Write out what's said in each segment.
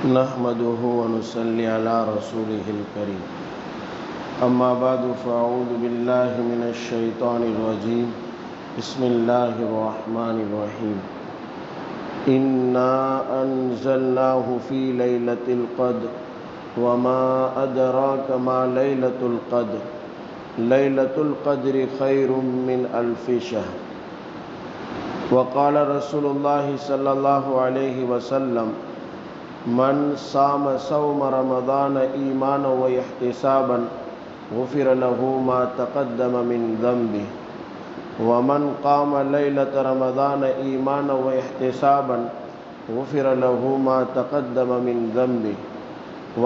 نحمده ونصلي على رسوله الكريم اما بعد فاعوذ بالله من الشيطان الرجيم بسم الله الرحمن الرحيم إنا أنزلناه في ليلة القدر وما أدراك ما ليلة القدر ليلة القدر خير من ألف شهر وقال رسول الله صلى الله عليه وسلم من صام صوم رمضان ایمانا واحتسابا غفر له ما تقدم من ذنبه ومن قام ليلة رمضان ایمانا واحتسابا غفر له ما تقدم من ذنبه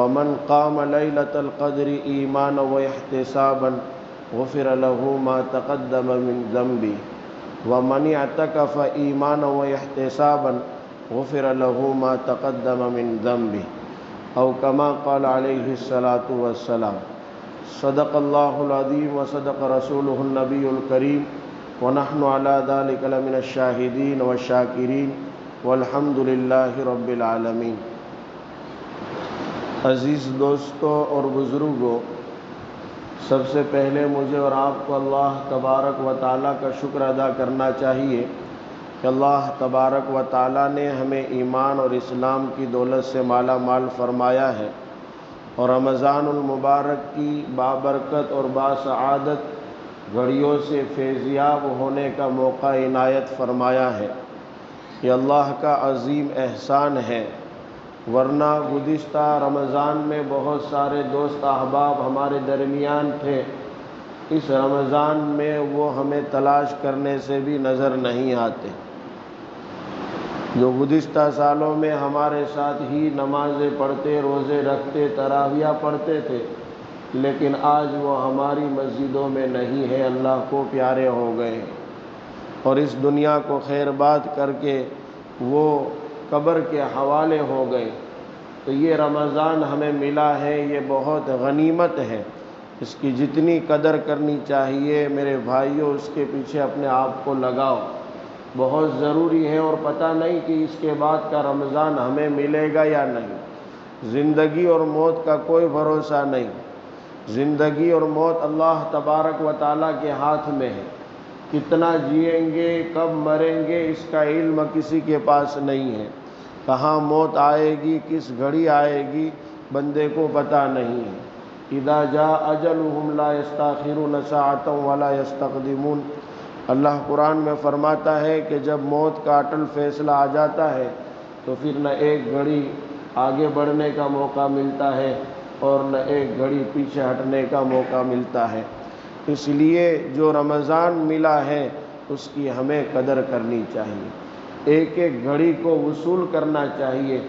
ومن قام ليلة القدر ایمانا واحتسابا غفر له ما تقدم من ذنبه ومن اعتكف ایمانا واحتسابا غفر له ما تقدم من ذنبه او كما قال عليه الصلاة والسلام صدق الله العظيم وصدق رسوله النبي الكريم ونحن على ذلك لمن الشاهدين والشاكرين والحمد لله رب العالمين۔ عزیز دوستو اور بزرگوں، سب سے پہلے مجھے اور آپ کو اللہ تبارک و تعالیٰ کا شکر ادا کرنا چاہیے کہ اللہ تبارک و تعالیٰ نے ہمیں ایمان اور اسلام کی دولت سے مالا مال فرمایا ہے اور رمضان المبارک کی بابرکت اور باسعادت گھڑیوں سے فیضیاب ہونے کا موقع عنایت فرمایا ہے۔ یہ اللہ کا عظیم احسان ہے، ورنہ گزشتہ رمضان میں بہت سارے دوست احباب ہمارے درمیان تھے، اس رمضان میں وہ ہمیں تلاش کرنے سے بھی نظر نہیں آتے، جو گزشتہ سالوں میں ہمارے ساتھ ہی نمازیں پڑھتے، روزے رکھتے، تراویح پڑھتے تھے، لیکن آج وہ ہماری مسجدوں میں نہیں ہے، اللہ کو پیارے ہو گئے اور اس دنیا کو خیر باد کر کے وہ قبر کے حوالے ہو گئے۔ تو یہ رمضان ہمیں ملا ہے، یہ بہت غنیمت ہے، اس کی جتنی قدر کرنی چاہیے میرے بھائیوں، اس کے پیچھے اپنے آپ کو لگاؤ، بہت ضروری ہے، اور پتہ نہیں کہ اس کے بعد کا رمضان ہمیں ملے گا یا نہیں۔ زندگی اور موت کا کوئی بھروسہ نہیں، زندگی اور موت اللہ تبارک و تعالیٰ کے ہاتھ میں ہے، کتنا جئیں گے، کب مریں گے، اس کا علم کسی کے پاس نہیں ہے، کہاں موت آئے گی، کس گھڑی آئے گی، بندے کو پتہ نہیں ہے۔ اذا جاء اجلهم لا يستاخرون ساعة ولا يستقدمون۔ اللہ قرآن میں فرماتا ہے کہ جب موت کا اٹل فیصلہ آ جاتا ہے تو پھر نہ ایک گھڑی آگے بڑھنے کا موقع ملتا ہے اور نہ ایک گھڑی پیچھے ہٹنے کا موقع ملتا ہے۔ اس لیے جو رمضان ملا ہے اس کی ہمیں قدر کرنی چاہیے، ایک ایک گھڑی کو وصول کرنا چاہیے۔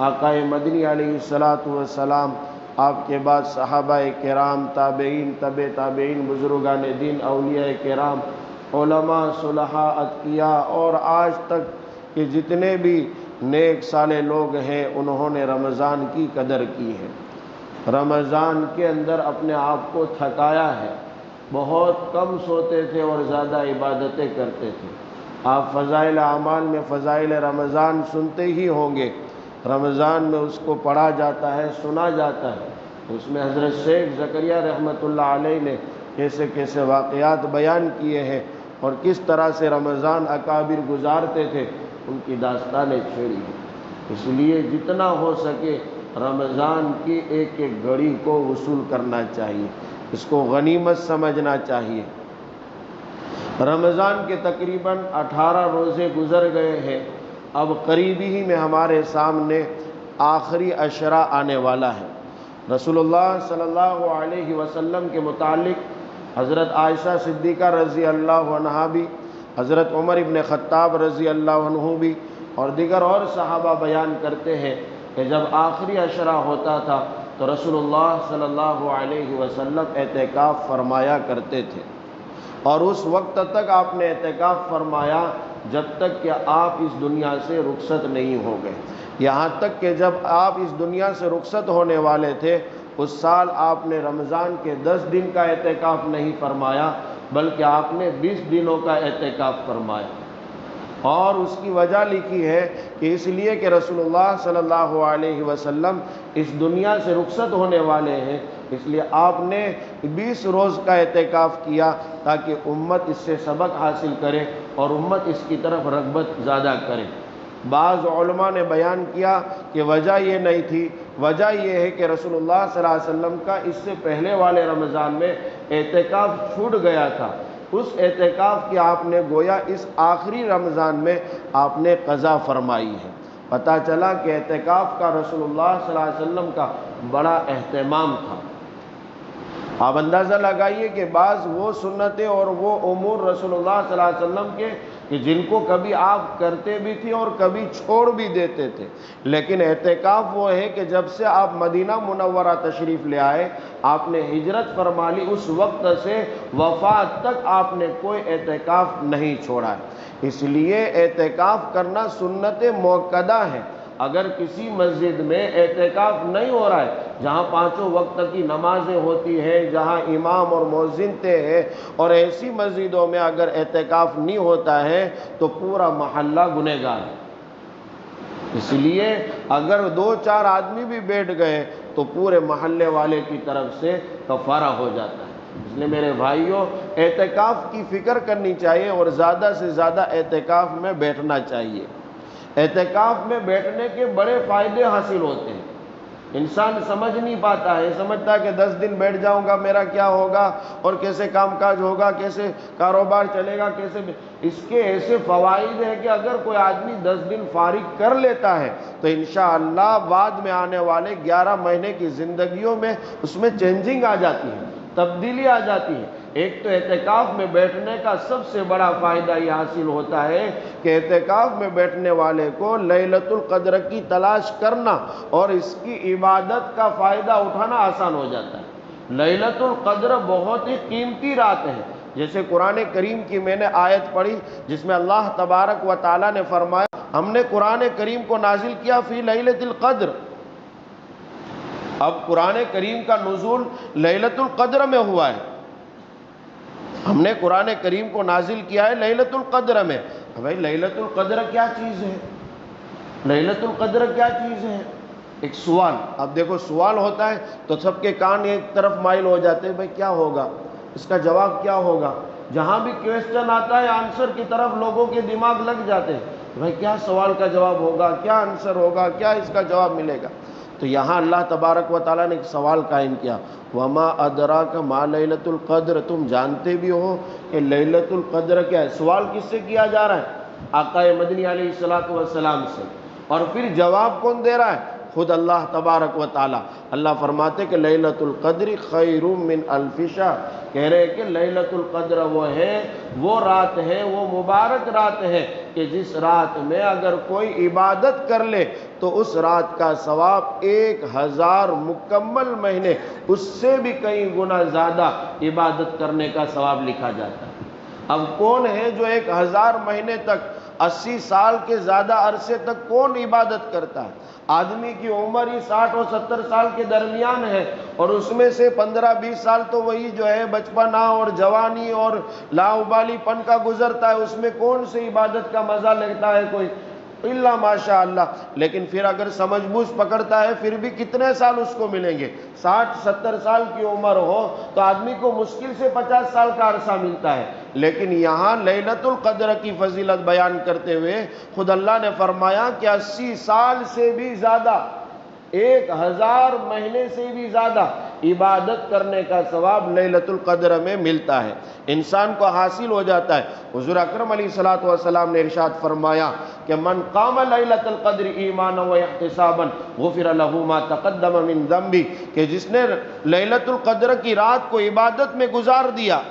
آقا مدنی علیہ الصلاۃ والسلام، آپ کے بعد صحابہ کرام، تابعین، تبع تابعین، بزرگان دین، اولیاء کرام، علماء، صلحاء، اتقیاء اور آج تک کے جتنے بھی نیک صالح لوگ ہیں، انہوں نے رمضان کی قدر کی ہے، رمضان کے اندر اپنے آپ کو تھکایا ہے، بہت کم سوتے تھے اور زیادہ عبادتیں کرتے تھے۔ آپ فضائل اعمال میں فضائل رمضان سنتے ہی ہوں گے، رمضان میں اس کو پڑھا جاتا ہے، سنا جاتا ہے، اس میں حضرت شیخ زکریا رحمۃ اللہ علیہ نے کیسے کیسے واقعات بیان کیے ہیں اور کس طرح سے رمضان اکابر گزارتے تھے، ان کی داستانیں چھیڑی ہیں۔ اس لیے جتنا ہو سکے رمضان کی ایک ایک گھڑی کو وصول کرنا چاہیے، اس کو غنیمت سمجھنا چاہیے۔ رمضان کے تقریباً 18 روزے گزر گئے ہیں، اب قریبی ہی میں ہمارے سامنے آخری عشرہ آنے والا ہے۔ رسول اللہ صلی اللہ علیہ وسلم کے متعلق حضرت عائشہ صدیقہ رضی اللہ عنہا بھی، حضرت عمر ابن خطاب رضی اللہ عنہ بھی اور دیگر اور صحابہ بیان کرتے ہیں کہ جب آخری عشرہ ہوتا تھا تو رسول اللہ صلی اللہ علیہ وسلم اعتکاف فرمایا کرتے تھے، اور اس وقت تک آپ نے اعتکاف فرمایا جب تک کہ آپ اس دنیا سے رخصت نہیں ہو گئے، یہاں تک کہ جب آپ اس دنیا سے رخصت ہونے والے تھے اس سال آپ نے رمضان کے 10 دن کا اعتکاف نہیں فرمایا، بلکہ آپ نے 20 دنوں کا اعتکاف فرمایا۔ اور اس کی وجہ لکھی ہے کہ اس لیے کہ رسول اللہ صلی اللہ علیہ وسلم اس دنیا سے رخصت ہونے والے ہیں، اس لیے آپ نے 20 روز کا اعتکاف کیا تاکہ امت اس سے سبق حاصل کرے اور امت اس کی طرف رغبت زیادہ کرے۔ بعض علماء نے بیان کیا کہ وجہ یہ نہیں تھی، وجہ یہ ہے کہ رسول اللہ صلی اللہ علیہ وسلم کا اس سے پہلے والے رمضان میں اعتکاف چھوٹ گیا تھا، اس اعتکاف کی آپ نے گویا اس آخری رمضان میں آپ نے قضا فرمائی ہے۔ پتہ چلا کہ اعتکاف کا رسول اللہ صلی اللہ علیہ وسلم کا بڑا اہتمام تھا۔ آپ اندازہ لگائیے کہ بعض وہ سنتیں اور وہ امور رسول اللہ صلی اللہ علیہ وسلم کے کہ جن کو کبھی آپ کرتے بھی تھے اور کبھی چھوڑ بھی دیتے تھے، لیکن اعتکاف وہ ہے کہ جب سے آپ مدینہ منورہ تشریف لے آئے، آپ نے ہجرت فرما لی، اس وقت سے وفات تک آپ نے کوئی اعتکاف نہیں چھوڑا ہے۔ اس لیے اعتکاف کرنا سنت موقدہ ہے۔ اگر کسی مسجد میں اعتکاف نہیں ہو رہا ہے، جہاں 5 وقت کی نمازیں ہوتی ہیں، جہاں امام اور مؤذن ہیں، اور ایسی مسجدوں میں اگر اعتکاف نہیں ہوتا ہے تو پورا محلہ گنہگار ہے۔ اس لیے اگر 2-4 آدمی بھی بیٹھ گئے تو پورے محلے والے کی طرف سے کفارہ ہو جاتا ہے۔ اس لیے میرے بھائیوں، اعتکاف کی فکر کرنی چاہیے اور زیادہ سے زیادہ اعتکاف میں بیٹھنا چاہیے۔ اعتکاف میں بیٹھنے کے بڑے فائدے حاصل ہوتے ہیں۔ انسان سمجھ نہیں پاتا ہے، سمجھتا ہے کہ 10 دن بیٹھ جاؤں گا میرا کیا ہوگا، اور کیسے کام کاج ہوگا، کیسے کاروبار چلے گا، کیسے اس کے ایسے فوائد ہیں کہ اگر کوئی آدمی 10 دن فارغ کر لیتا ہے تو انشاءاللہ بعد میں آنے والے 11 مہینے کی زندگیوں میں اس میں چینجنگ آ جاتی ہے، تبدیلی آ جاتی ہے۔ ایک تو اعتکاف میں بیٹھنے کا سب سے بڑا فائدہ یہ حاصل ہوتا ہے کہ اعتکاف میں بیٹھنے والے کو لیلۃ القدر کی تلاش کرنا اور اس کی عبادت کا فائدہ اٹھانا آسان ہو جاتا ہے۔ لیلۃ القدر بہت ہی قیمتی رات ہے، جیسے قرآن کریم کی میں نے آیت پڑھی جس میں اللہ تبارک و تعالیٰ نے فرمایا، ہم نے قرآن کریم کو نازل کیا فی لیلۃ القدر۔ اب قرآن کریم کا نزول لیلۃ القدر میں ہوا ہے، ہم نے قرآن کریم کو نازل کیا ہے لیلۃ القدر میں۔ بھائی لیلۃ القدر کیا چیز ہے؟ لیلۃ القدر کیا چیز ہے؟ ایک سوال، اب دیکھو سوال ہوتا ہے تو سب کے کان ایک طرف مائل ہو جاتے ہیں، بھائی کیا ہوگا، اس کا جواب کیا ہوگا۔ جہاں بھی کویسچن آتا ہے آنسر کی طرف لوگوں کے دماغ لگ جاتے ہیں، بھائی کیا سوال کا جواب ہوگا، کیا آنسر ہوگا، کیا اس کا جواب ملے گا۔ تو یہاں اللہ تبارک و تعالیٰ نے ایک سوال قائم کیا، وما ادراک ما لیلۃ القدر، تم جانتے بھی ہو کہ لیلۃ القدر کیا ہے۔ سوال کس سے کیا جا رہا ہے؟ آقا مدنی علیہ السلام سے، اور پھر جواب کون دے رہا ہے؟ خود اللہ تبارک و تعالیٰ۔ اللہ فرماتے کہ لیلۃ القدر خیر من الف شہر، کہہ رہے کہ لیلۃ القدر وہ ہے، وہ رات ہے، وہ مبارک رات ہے کہ جس رات میں اگر کوئی عبادت کر لے تو اس رات کا ثواب 1000 مکمل مہینے، اس سے بھی کئی گنا زیادہ عبادت کرنے کا ثواب لکھا جاتا ہے۔ اب کون ہے جو 1000 مہینے تک، 80 سال کے زیادہ عرصے تک کون عبادت کرتا ہے؟ آدمی کی عمر ہی 60 اور 70 سال کے درمیان ہے، اور اس میں سے 15-20 سال تو وہی جو ہے بچپنا اور جوانی اور لاابالی پن کا گزرتا ہے، اس میں کون سے عبادت کا مزہ لگتا ہے کوئی؟ اللہ ماشاء اللہ۔ لیکن پھر اگر سمجھ بوجھ پکڑتا ہے پھر بھی کتنے سال اس کو ملیں گے؟ 60-70 سال کی عمر ہو تو آدمی کو مشکل سے 50 سال کا عرصہ ملتا ہے۔ لیکن یہاں لیلۃ القدر کی فضیلت بیان کرتے ہوئے خود اللہ نے فرمایا کہ 80 سال سے بھی زیادہ، 1000 مہینے سے بھی زیادہ عبادت کرنے کا ثواب لیلۃ القدر میں ملتا ہے، انسان کو حاصل ہو جاتا ہے۔ حضور اکرم علیہ الصلوۃ والسلام نے ارشاد فرمایا کہ من قام لیلۃ القدر ایمانا واحتسابا غفر له ما تقدم من ذنبه، کہ جس نے لیلۃ القدر کی رات کو عبادت میں گزار دیا۔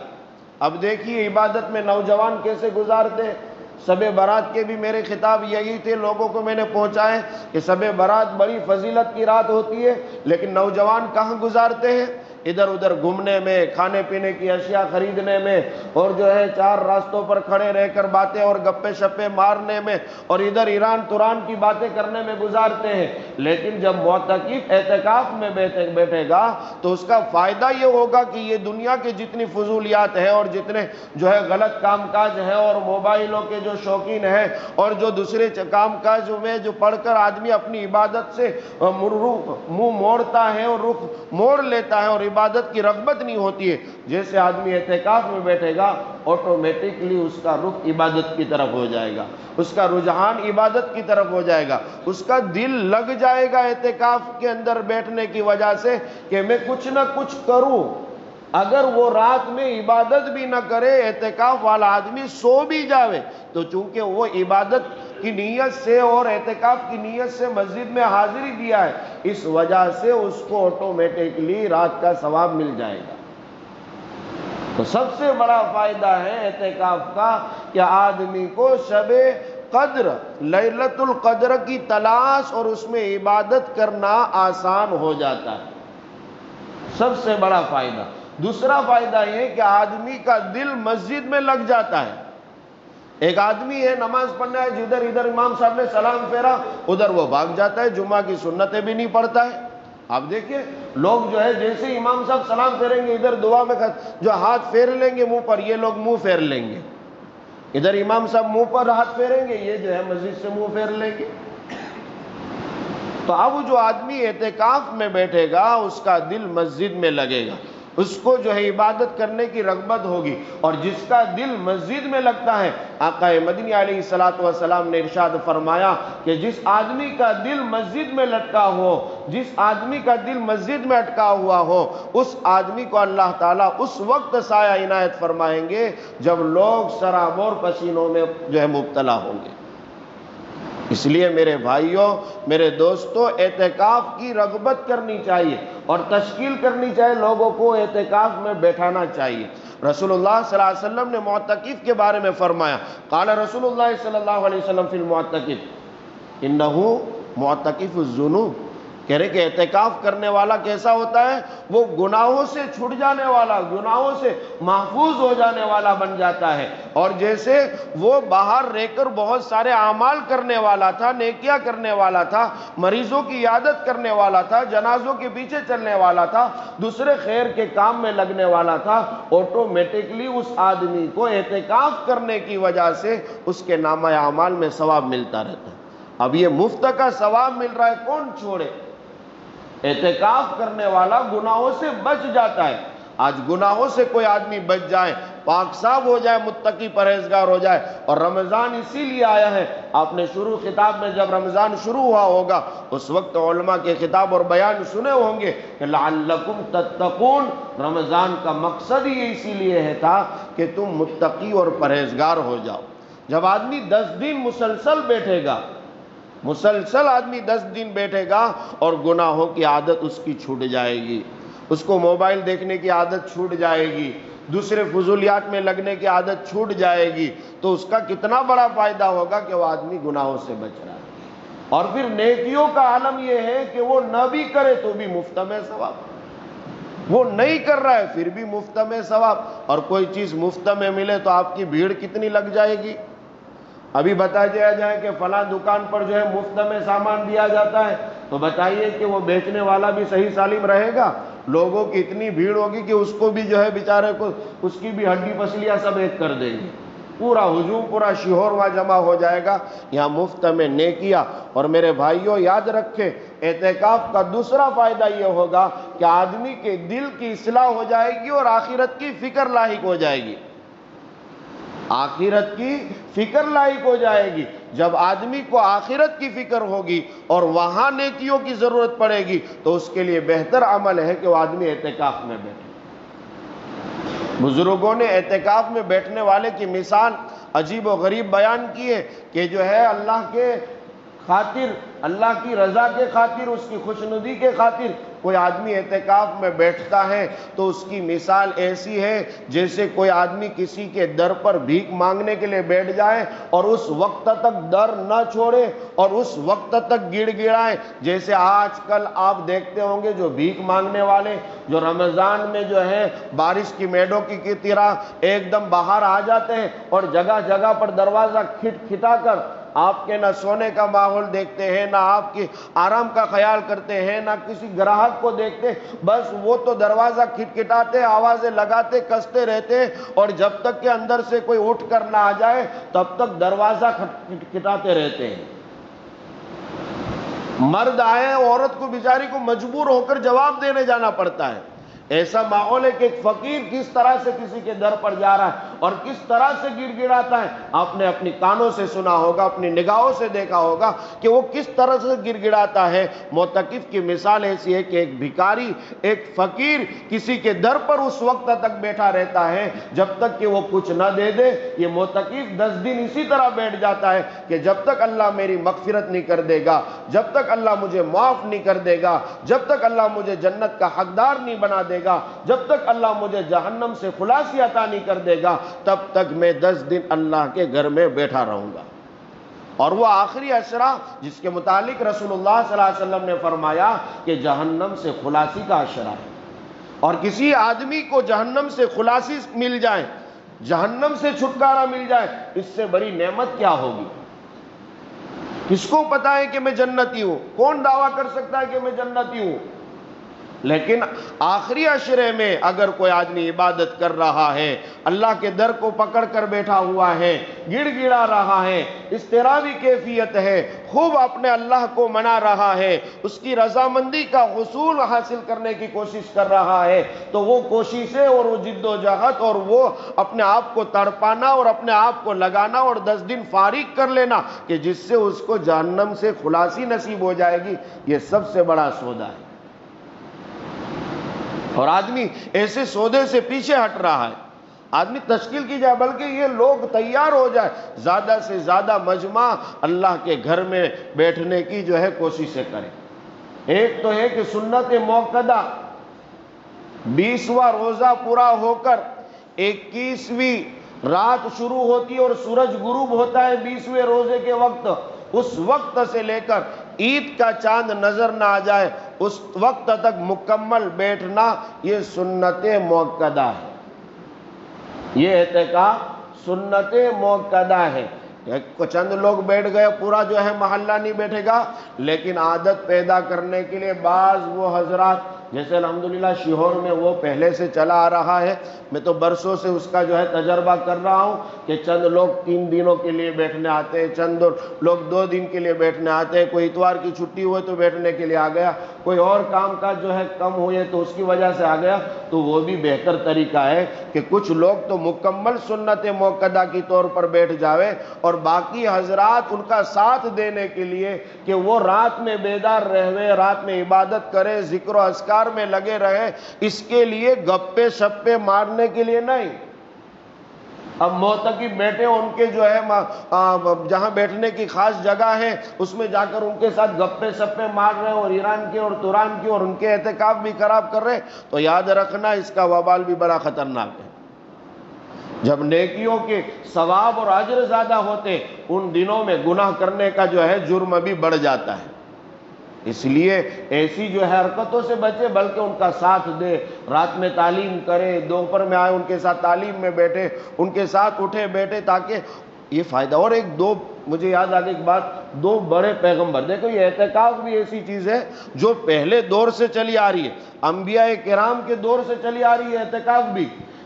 اب دیکھیے عبادت میں نوجوان کیسے گزارتے ہیں۔ شب برات کے بھی میرے خطاب یہی تھے، لوگوں کو میں نے پہنچائے کہ شب برات بڑی فضیلت کی رات ہوتی ہے، لیکن نوجوان کہاں گزارتے ہیں؟ ادھر ادھر گھومنے میں، کھانے پینے کی اشیاء خریدنے میں، اور جو ہے چار راستوں پر کھڑے رہ کر باتیں اور گپے شپے مارنے میں، اور ادھر ایران توران کی باتیں کرنے میں گزارتے ہیں۔ لیکن جب معتکف اعتکاف میں بیٹھے گا تو اس کا فائدہ یہ ہوگا کہ یہ دنیا کے جتنی فضولیات ہیں اور جتنے جو ہے غلط کام کاج ہیں اور موبائلوں کے جو شوقین ہیں اور جو دوسرے کام کاج میں جو پڑھ کر آدمی اپنی عبادت سے منہ موڑتا ہے اور رخ موڑ لیتا ہے اور عبادت کی رغبت نہیں ہوتی ہے، جیسے آدمی اعتکاف میں بیٹھے گا آٹومیٹکلی اس کا رخ عبادت کی طرف ہو جائے گا، اس کا رجحان عبادت کی طرف ہو جائے گا، اس کا دل لگ جائے گا اعتکاف کے اندر بیٹھنے کی وجہ سے کہ میں کچھ نہ کچھ کروں۔ اگر وہ رات میں عبادت بھی نہ کرے، اعتکاف والا آدمی سو بھی جاوے، تو چونکہ وہ عبادت کی نیت سے اور اعتکاف کی نیت سے مسجد میں حاضری دیا ہے، اس وجہ سے اس کو آٹومیٹکلی رات کا ثواب مل جائے گا۔ تو سب سے بڑا فائدہ ہے اعتکاف کا کہ آدمی کو شب قدر، لیلۃ القدر کی تلاش اور اس میں عبادت کرنا آسان ہو جاتا ہے، سب سے بڑا فائدہ۔ دوسرا فائدہ یہ کہ آدمی کا دل مسجد میں لگ جاتا ہے۔ ایک آدمی ہے نماز پڑھنا ہے، جدھر ادھر امام صاحب نے سلام پھیرا ادھر وہ بھاگ جاتا ہے، جمعہ کی سنتیں بھی نہیں پڑھتا ہے۔ آپ دیکھیں لوگ جو ہے جیسے ہی امام صاحب سلام پھیریں گے ادھر دعا میں جو ہاتھ پھیر لیں گے منہ پر، یہ لوگ منہ پھیر لیں گے، ادھر امام صاحب منہ پر ہاتھ پھیریں گے، یہ جو ہے مسجد سے منہ پھیر لیں گے۔ تو اب جو آدمی اعتکاف میں بیٹھے گا اس کا دل مسجد میں لگے گا، اس کو جو ہے عبادت کرنے کی رغبت ہوگی، اور جس کا دل مسجد میں لگتا ہے، آقا مدنی علیہ الصلوۃ والسلام نے ارشاد فرمایا کہ جس آدمی کا دل مسجد میں لٹکا ہو، جس آدمی کا دل مسجد میں اٹکا ہوا ہو، اس آدمی کو اللہ تعالیٰ اس وقت سایہ عنایت فرمائیں گے جب لوگ سرابور پسینوں میں جو ہے مبتلا ہوں گے۔ اس لیے میرے بھائیوں، میرے دوستوں، اعتکاف کی رغبت کرنی چاہیے اور تشکیل کرنی چاہیے، لوگوں کو اعتکاف میں بیٹھانا چاہیے۔ رسول اللہ صلی اللہ علیہ وسلم نے معتکف کے بارے میں فرمایا، قال رسول اللہ صلی اللہ علیہ وسلم فی المعتکف انہ معتکف الذنوب، کہہ رہے کہ اعتکاف کرنے والا کیسا ہوتا ہے؟ وہ گناہوں سے چھٹ جانے والا، گناہوں سے محفوظ ہو جانے والا بن جاتا ہے۔ اور جیسے وہ باہر رہ کر بہت سارے اعمال کرنے والا تھا، نیکیاں کرنے والا تھا، مریضوں کی عیادت کرنے والا تھا، جنازوں کے پیچھے چلنے والا تھا، دوسرے خیر کے کام میں لگنے والا تھا، آٹومیٹکلی اس آدمی کو اعتکاف کرنے کی وجہ سے اس کے نامہ اعمال میں ثواب ملتا رہتا ہے۔ اب یہ مفت کا ثواب مل رہا ہے، کون چھوڑے؟ اعتکاف کرنے والا گناہوں سے بچ جاتا ہے۔ آج گناہوں سے کوئی آدمی بچ جائے، پاک صاف ہو جائے، متقی پرہیزگار ہو جائے، اور رمضان اسی لیے آیا ہے، آپ نے شروع خطاب میں جب رمضان شروع ہوا ہوگا اس وقت علماء کے خطاب اور بیان سنے ہوں گے کہ لعلکم تتقون، رمضان کا مقصد ہی اسی لیے تھا کہ تم متقی اور پرہیزگار ہو جاؤ۔ جب آدمی 10 دن مسلسل بیٹھے گا، مسلسل آدمی 10 دن بیٹھے گا اور گناہوں کی عادت اس کی چھوٹ جائے گی، اس کو موبائل دیکھنے کی عادت چھوٹ جائے گی، دوسرے فضولیات میں لگنے کی عادت چھوٹ جائے گی، تو اس کا کتنا بڑا فائدہ ہوگا کہ وہ آدمی گناہوں سے بچ رہا ہے۔ اور پھر نیکیوں کا عالم یہ ہے کہ وہ نہ بھی کرے تو بھی مفت میں ثواب، وہ نہیں کر رہا ہے پھر بھی مفت میں ثواب۔ اور کوئی چیز مفت میں ملے تو آپ کی بھیڑ کتنی لگ جائے گی۔ ابھی بتا دیا جائے کہ فلاں دکان پر جو ہے مفت میں سامان دیا جاتا ہے، تو بتائیے کہ وہ بیچنے والا بھی صحیح سالم رہے گا؟ لوگوں کی اتنی بھیڑ ہوگی کہ اس کو بھی جو ہے بیچارے کو اس کی بھی ہڈی پسلیاں سب ایک کر دیں گے، پورا ہجوم، پورا شہور وہاں جمع ہو جائے گا۔ یہاں مفت میں نیکیاں۔ اور میرے بھائیوں یاد رکھیں، اعتکاف کا دوسرا فائدہ یہ ہوگا کہ آدمی کے دل کی اصلاح ہو جائے گی اور آخرت کی فکر لاحق ہو جائے گی، آخرت کی فکر لاحق ہو جائے گی۔ جب آدمی کو آخرت کی فکر ہوگی اور وہاں نیکیوں کی ضرورت پڑے گی تو اس کے لیے بہتر عمل ہے کہ وہ آدمی اعتکاف میں بیٹھے۔ بزرگوں نے اعتکاف میں بیٹھنے والے کی مثال عجیب و غریب بیان کی ہے کہ جو ہے اللہ کے خاطر، اللہ کی رضا کے خاطر، اس کی خوشنودی کے خاطر کوئی آدمی اعتکاف میں بیٹھتا ہے تو اس کی مثال ایسی ہے جیسے کوئی آدمی کسی کے در پر بھیک مانگنے کے لیے بیٹھ جائے اور اس وقت تک در نہ چھوڑے اور اس وقت تک گڑ گڑائے۔ جیسے آج کل آپ دیکھتے ہوں گے جو بھیک مانگنے والے جو رمضان میں جو ہے بارش کی میڈوں کی طرح ایک دم باہر آ جاتے ہیں اور جگہ جگہ پر دروازہ کھٹکھٹا کر آپ کے نہ سونے کا ماحول دیکھتے ہیں، نہ آپ کے آرام کا خیال کرتے ہیں، نہ کسی گراہک کو دیکھتے، بس وہ تو دروازہ کھٹکھٹاتے، آوازیں لگاتے، کستے رہتے، اور جب تک کہ اندر سے کوئی اٹھ کر نہ آ جائے تب تک دروازہ کھٹکھٹاتے رہتے ہیں۔ مرد آئے، عورت کو بیچاری کو مجبور ہو کر جواب دینے جانا پڑتا ہے۔ ایسا ماحول ہے کہ ایک فقیر کس طرح سے کسی کے در پر جا رہا ہے اور کس طرح سے گڑ گڑاتا ہے، آپ نے اپنی کانوں سے سنا ہوگا، اپنی نگاہوں سے دیکھا ہوگا کہ وہ کس طرح سے گڑ گڑاتا ہے۔ معتکف کی مثال ایسی ہے کہ ایک بھکاری، ایک فقیر کسی کے در پر اس وقت تک بیٹھا رہتا ہے جب تک کہ وہ کچھ نہ دے دے۔ یہ معتکف 10 دن اسی طرح بیٹھ جاتا ہے کہ جب تک اللہ میری مغفرت نہیں کر دے گا، جب تک اللہ مجھے معاف نہیں کر دے گا، جب تک اللہ مجھے جنت کا حقدار نہیں بنا دے گا، جب تک اللہ مجھے جہنم سے خلاصی عطا نہیں کر دے گا، تب تک میں 10 دن اللہ کے گھر میں بیٹھا رہوں گا۔ اور وہ آخری عشرہ جس کے متعلق رسول اللہ صلی اللہ علیہ وسلم نے فرمایا کہ جہنم سے خلاصی کا عشرہ ہے۔ اور کسی آدمی کو جہنم سے خلاصی مل جائے، جہنم سے چھٹکارا مل جائے، اس سے بڑی نعمت کیا ہوگی؟ کس کو پتا ہے کہ میں جنتی ہوں؟ کون دعویٰ کر سکتا ہے کہ میں جنتی ہوں؟ لیکن آخری عشرے میں اگر کوئی آدمی عبادت کر رہا ہے، اللہ کے در کو پکڑ کر بیٹھا ہوا ہے، گڑ گڑا رہا ہے، اضطرابی کیفیت ہے، خوب اپنے اللہ کو منا رہا ہے، اس کی رضامندی کا حصول حاصل کرنے کی کوشش کر رہا ہے، تو وہ کوششیں اور وہ جد و جہد اور وہ اپنے آپ کو تڑپانا اور اپنے آپ کو لگانا اور 10 دن فارغ کر لینا کہ جس سے اس کو جہنم سے خلاصی نصیب ہو جائے گی، یہ سب سے بڑا سودا ہے۔ اور آدمی ایسے سودے سے پیچھے ہٹ رہا ہے، آدمی تشکیل کی جائے، بلکہ یہ لوگ تیار ہو جائے، زیادہ سے زیادہ مجمع اللہ کے گھر میں بیٹھنے کی جو ہے کوششیں کریں۔ ایک تو ہے کہ سنت موقدہ 20واں روزہ پورا ہو کر 21ویں رات شروع ہوتی اور سورج غروب ہوتا ہے 20ویں روزے کے وقت، اس وقت سے لے کر عید کا چاند نظر نہ آ جائے اس وقت تک مکمل بیٹھنا، یہ سنت موقدہ ہے۔ یہ اعتکاف سنت موقدہ ہے۔ چند لوگ بیٹھ گئے، پورا جو ہے محلہ نہیں بیٹھے گا، لیکن عادت پیدا کرنے کے لیے بعض وہ حضرات، جیسے الحمدللہ شیہور میں وہ پہلے سے چلا آ رہا ہے، میں تو برسوں سے اس کا جو ہے تجربہ کر رہا ہوں کہ چند لوگ 3 دنوں کے لیے بیٹھنے آتے ہیں، چند لوگ 2 دن کے لیے بیٹھنے آتے ہیں، کوئی اتوار کی چھٹی ہوئے تو بیٹھنے کے لیے آ گیا، کوئی اور کام کا جو ہے کم ہوئے تو اس کی وجہ سے آ گیا، تو وہ بھی بہتر طریقہ ہے کہ کچھ لوگ تو مکمل سنت موقدہ کی طور پر بیٹھ جاوے اور باقی حضرات ان کا ساتھ دینے کے لیے کہ وہ رات میں بیدار رہے، رات میں عبادت کرے، ذکر و اذکار میں لگے رہے، اس کے لیے گپے شپے مارنے کے لیے نہیں۔ اب معتکف بیٹھے ان کے جو ہے جہاں بیٹھنے کی خاص جگہ ہے اس میں جا کر ان کے ساتھ گپے شپے مار رہے اور ایران کی اور توران کی اور ان کے اعتکاف بھی خراب کر رہے، تو یاد رکھنا اس کا وبال بھی بڑا خطرناک ہے۔ جب نیکیوں کے ثواب اور اجر زیادہ ہوتے، ان دنوں میں گناہ کرنے کا جو ہے جرم بھی بڑھ جاتا ہے۔ اس لیے ایسی جو ہے حرکتوں سے بچے، بلکہ ان کا ساتھ دے، رات میں تعلیم کرے، دوپہر میں آئے ان کے ساتھ تعلیم میں بیٹھے، ان کے ساتھ اٹھے بیٹھے، تاکہ یہ فائدہ۔ اور مجھے یاد آ گئی ایک بات، 2 بڑے پیغمبر، دیکھو یہ اعتکاف بھی ایسی چیز ہے جو پہلے دور سے چلی آ رہی ہے، انبیاء کرام کے دور سے چلی آ رہی ہے۔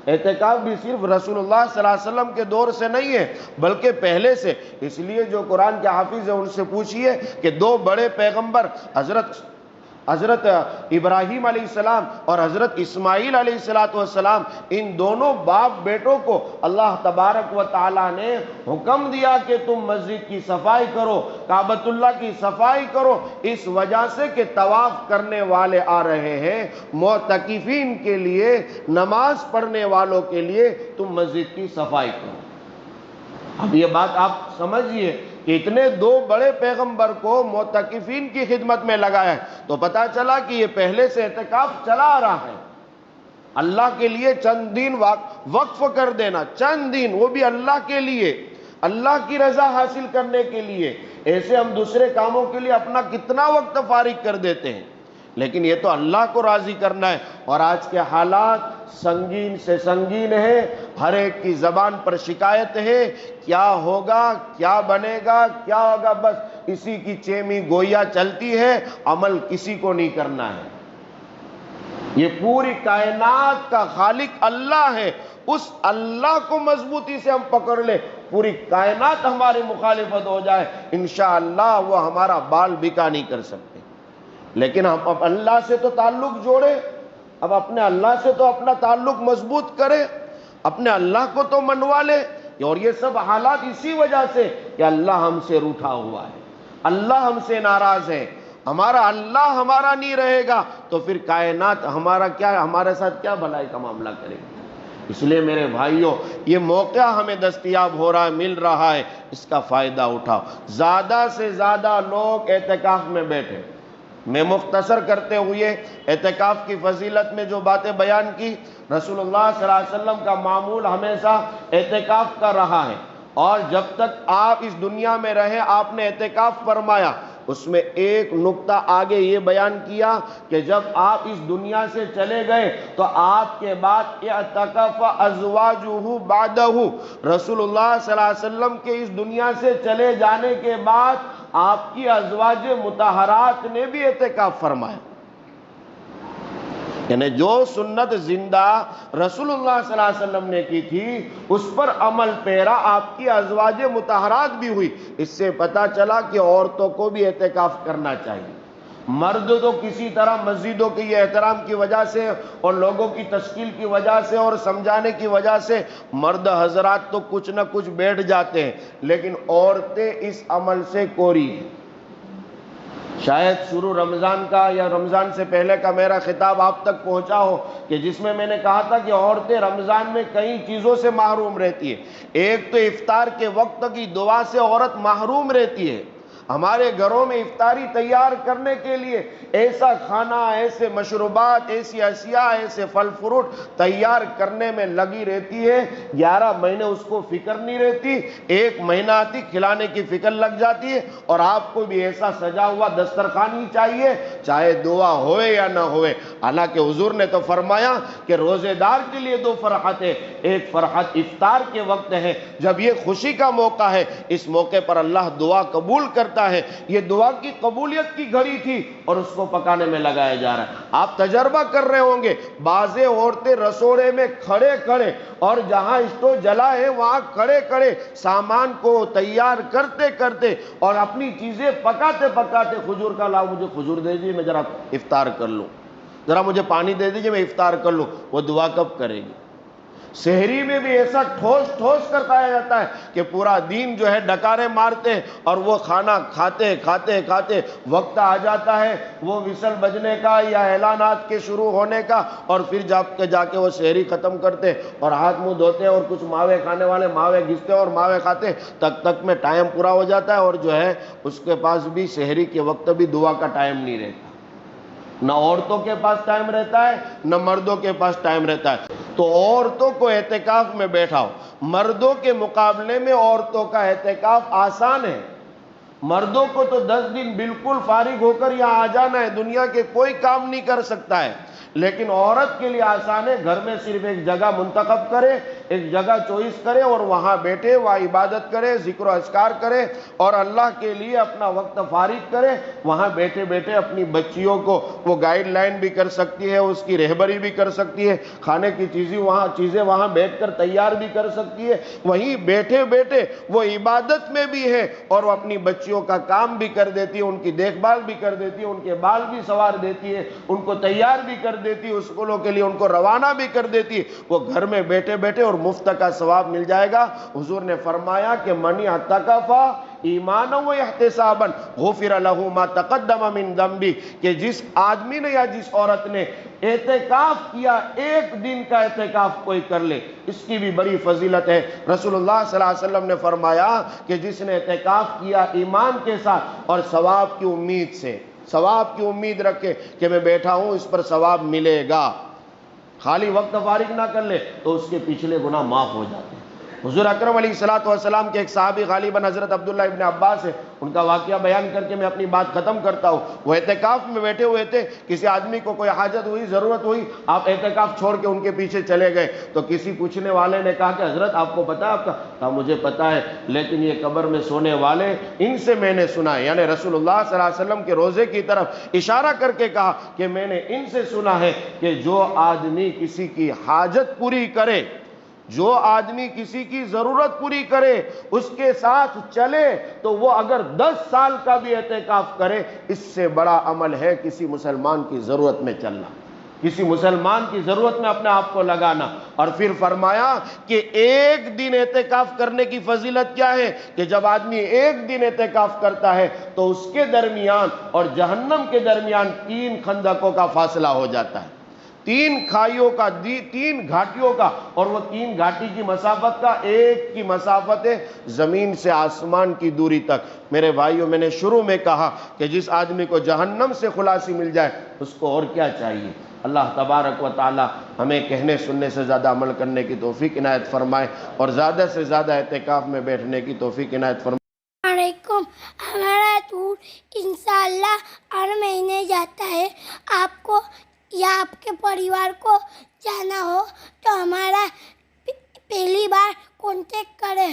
اعتکاف بھی صرف رسول اللہ صلی اللہ علیہ وسلم کے دور سے نہیں ہے بلکہ پہلے سے۔ اس لیے جو قرآن کے حافظ ہیں ان سے پوچھئے کہ 2 بڑے پیغمبر حضرت ابراہیم علیہ السلام اور حضرت اسماعیل علیہ السلام، ان دونوں باپ بیٹوں کو اللہ تبارک و تعالیٰ نے حکم دیا کہ تم مسجد کی صفائی کرو، کعبۃ اللہ کی صفائی کرو، اس وجہ سے کہ طواف کرنے والے آ رہے ہیں، معتکفین کے لیے، نماز پڑھنے والوں کے لیے تم مسجد کی صفائی کرو۔ اب یہ بات آپ سمجھئے کہ اتنے دو بڑے پیغمبر کو معتکفین کی خدمت میں لگایا ہے، تو پتہ چلا کہ یہ پہلے سے اعتکاف چلا آ رہا ہے۔ اللہ کے لیے چند دن وقف کر دینا، چند دن، وہ بھی اللہ کے لیے، اللہ کی رضا حاصل کرنے کے لیے۔ ایسے ہم دوسرے کاموں کے لیے اپنا کتنا وقت فارغ کر دیتے ہیں، لیکن یہ تو اللہ کو راضی کرنا ہے۔ اور آج کے حالات سنگین سے سنگین ہے، ہر ایک کی زبان پر شکایت ہے، کیا ہوگا، کیا بنے گا، کیا ہوگا، بس اسی کی چیمی گویا چلتی ہے، عمل کسی کو نہیں کرنا ہے۔ یہ پوری کائنات کا خالق اللہ ہے، اس اللہ کو مضبوطی سے ہم پکڑ لیں، پوری کائنات ہماری مخالفت ہو جائے، انشاءاللہ وہ ہمارا بال بکا نہیں کر سکتے۔ لیکن ہم اب اللہ سے تو تعلق جوڑے، اب اپنے اللہ سے تو اپنا تعلق مضبوط کرے، اپنے اللہ کو تو منوا لے۔ اور یہ سب حالات اسی وجہ سے کہ اللہ ہم سے روٹھا ہوا ہے، اللہ ہم سے ناراض ہے۔ ہمارا اللہ ہمارا نہیں رہے گا تو پھر کائنات ہمارے ساتھ کیا بھلائی کا معاملہ کرے گی۔ اس لیے میرے بھائیوں، یہ موقع ہمیں دستیاب ہو رہا ہے، مل رہا ہے، اس کا فائدہ اٹھاؤ۔ زیادہ سے زیادہ لوگ اعتکاف میں بیٹھے۔ میں مختصر کرتے ہوئے اعتکاف کی فضیلت میں جو باتیں بیان کی، رسول اللہ صلی اللہ علیہ وسلم کا معمول ہمیشہ اعتکاف کا رہا ہے، اور جب تک آپ اس دنیا میں رہے آپ نے اعتکاف فرمایا۔ اس میں ایک نقطہ آگے یہ بیان کیا کہ جب آپ اس دنیا سے چلے گئے تو آپ کے بعد اعتکف ازواجہ بعدہ، رسول اللہ صلی اللہ علیہ وسلم کے اس دنیا سے چلے جانے کے بعد آپ کی ازواج مطہرات نے بھی اعتکاف فرمایا۔ یعنی جو سنت زندہ رسول اللہ صلی اللہ علیہ وسلم نے کی تھی اس پر عمل پیرا آپ کی ازواج مطہرات بھی ہوئی۔ اس سے پتہ چلا کہ عورتوں کو بھی اعتکاف کرنا چاہیے۔ مرد تو کسی طرح مسجدوں کے یہ احترام کی وجہ سے اور لوگوں کی تشکیل کی وجہ سے اور سمجھانے کی وجہ سے مرد حضرات تو کچھ نہ کچھ بیٹھ جاتے ہیں، لیکن عورتیں اس عمل سے کوری ہیں۔ شاید شروع رمضان کا یا رمضان سے پہلے کا میرا خطاب آپ تک پہنچا ہو کہ جس میں میں نے کہا تھا کہ عورتیں رمضان میں کئی چیزوں سے محروم رہتی ہے۔ ایک تو افطار کے وقت کی دعا سے عورت محروم رہتی ہے۔ ہمارے گھروں میں افطاری تیار کرنے کے لیے ایسا کھانا، ایسے مشروبات، ایسی اشیاء، ایسے پھل فروٹ تیار کرنے میں لگی رہتی ہے، 11 مہینے اس کو فکر نہیں رہتی، 1 مہینہ آتی کھلانے کی فکر لگ جاتی ہے۔ اور آپ کو بھی ایسا سجا ہوا دسترخوان ہی چاہیے، چاہے دعا ہوئے یا نہ ہوئے۔ حالانکہ حضور نے تو فرمایا کہ روزے دار کے لیے 2 فرحتیں، ایک فرحت افطار کے وقت ہے جب یہ خوشی کا موقع ہے، اس موقع پر اللہ دعا قبول کرتا ہے۔ یہ دعا کی قبولیت کی گھڑی تھی اور اس کو پکانے میں لگایا جا رہا ہے۔ آپ تجربہ کر رہے ہوں گے، بعض عورتیں رسوڑے میں کھڑے کھڑے اور جہاں اسٹو جلا ہے وہاں کھڑے کھڑے سامان کو تیار کرتے کرتے اور اپنی چیزیں پکاتے پکاتے، کھجور کا لاؤ، مجھے کھجور دے دیجیے میں ذرا افطار کر لوں، ذرا مجھے پانی دے دیجیے میں افطار کر لوں۔ وہ دعا کب کرے گی؟ سحری میں بھی ایسا ٹھوس ٹھوس کر کھایا جاتا ہے کہ پورا دن جو ہے ڈکارے مارتے ہیں، اور وہ کھانا کھاتے کھاتے کھاتے وقت آ جاتا ہے وہ وصل بجنے کا یا اعلانات کے شروع ہونے کا، اور پھر جا کے وہ سحری ختم کرتے اور ہاتھ منہ دھوتے اور کچھ ماوے کھانے والے ماوے گھستے اور ماوے کھاتے، تک میں ٹائم پورا ہو جاتا ہے، اور جو ہے اس کے پاس بھی سحری کے وقت بھی دعا کا ٹائم نہیں رہتا۔ نہ عورتوں کے پاس ٹائم رہتا ہے نہ مردوں کے پاس ٹائم رہتا ہے۔ تو عورتوں کو اعتکاف میں بیٹھاؤ۔ مردوں کے مقابلے میں عورتوں کا اعتکاف آسان ہے۔ مردوں کو تو 10 دن بالکل فارغ ہو کر یہاں آ جانا ہے، دنیا کے کوئی کام نہیں کر سکتا ہے، لیکن عورت کے لیے آسان ہے، گھر میں صرف ایک جگہ منتخب کرے، ایک جگہ چوائس کرے اور وہاں بیٹھے، وہاں عبادت کرے، ذکر و اذکار کرے اور اللہ کے لیے اپنا وقت فارغ کرے۔ وہاں بیٹھے بیٹھے اپنی بچیوں کو وہ گائیڈ لائن بھی کر سکتی ہے، اس کی رہبری بھی کر سکتی ہے، کھانے کی چیزیں وہاں بیٹھ کر تیار بھی کر سکتی ہے، وہیں بیٹھے بیٹھے وہ عبادت میں بھی ہے اور وہ اپنی بچیوں کا کام بھی کر دیتی ہے، ان کی دیکھ بھال بھی کر دیتی ہے، ان کے بال بھی سنوار دیتی ہے، ان کو تیار بھی کر دیتی ہے، اسکولوں کے لیے ان کو روانہ بھی کر دیتی ہے۔ وہ گھر میں بیٹھے بیٹھے اور مفت کا ثواب مل جائے گا۔ حضور نے فرمایا کہ من اعتکف ایمانا و احتسابا غفر له ما تقدم من ذنبہ، کہ جس آدمی نے یا جس عورت نے اعتکاف کیا، ایک دن کا اعتکاف کوئی کر لے، اس کی بھی بڑی فضیلت ہے۔ رسول اللہ صلی اللہ علیہ وسلم نے فرمایا کہ جس نے اعتکاف کیا ایمان کے ساتھ اور ثواب کی امید سے، ثواب کی امید رکھے کہ میں بیٹھا ہوں اس پر ثواب ملے گا، خالی وقت فارغ نہ کر لے تو اس کے پچھلے گناہ معاف ہو جاتے ہیں۔ حضور اکرم علیہ السلام کے ایک صحابی غالباً حضرت عبداللہ ابن عباس ہے، ان کا واقعہ بیان کر کے میں اپنی بات ختم کرتا ہوں۔ وہ اعتکاف میں بیٹھے ہوئے تھے، کسی آدمی کو کوئی حاجت ہوئی، ضرورت ہوئی، آپ اعتکاف چھوڑ کے ان کے پیچھے چلے گئے تو کسی پوچھنے والے نے کہا کہ حضرت آپ کو پتہ ہے آپ کا؟ کہا مجھے پتہ ہے، لیکن یہ قبر میں سونے والے ان سے میں نے سنا ہے، یعنی رسول اللہ صلی اللہ علیہ وسلم کے روزے کی طرف اشارہ کر کے کہا کہ میں نے ان سے سنا ہے کہ جو آدمی کسی کی حاجت پوری کرے، جو آدمی کسی کی ضرورت پوری کرے، اس کے ساتھ چلے، تو وہ اگر 10 سال کا بھی اعتکاف کرے، اس سے بڑا عمل ہے کسی مسلمان کی ضرورت میں چلنا، کسی مسلمان کی ضرورت میں اپنے آپ کو لگانا۔ اور پھر فرمایا کہ ایک دن اعتکاف کرنے کی فضیلت کیا ہے کہ جب آدمی ایک دن اعتکاف کرتا ہے تو اس کے درمیان اور جہنم کے درمیان 3 خندقوں کا فاصلہ ہو جاتا ہے، 3 کھائیوں کا، 3 گھاٹیوں کا، اور وہ 3 گھاٹی کی مسافت کا ایک کی مسافت ہے زمین سے آسمان کی دوری تک۔ میرے بھائیوں، میں نے شروع میں کہا کہ جس آدمی کو جہنم سے خلاصی مل جائے اس کو اور کیا چاہیے۔ اللہ تبارک و تعالی ہمیں کہنے سننے سے زیادہ عمل کرنے کی توفیق عنایت فرمائے اور زیادہ سے زیادہ اعتکاف میں بیٹھنے کی توفیق عنایت فرمائے۔ علیکم، ہمارا ٹور انشاءاللہ ہر مہینے جاتا ہے۔ آپ کو یا آپ کے پریوار کو جانا ہو تو ہمارا پہلی بار کانٹیکٹ کریں۔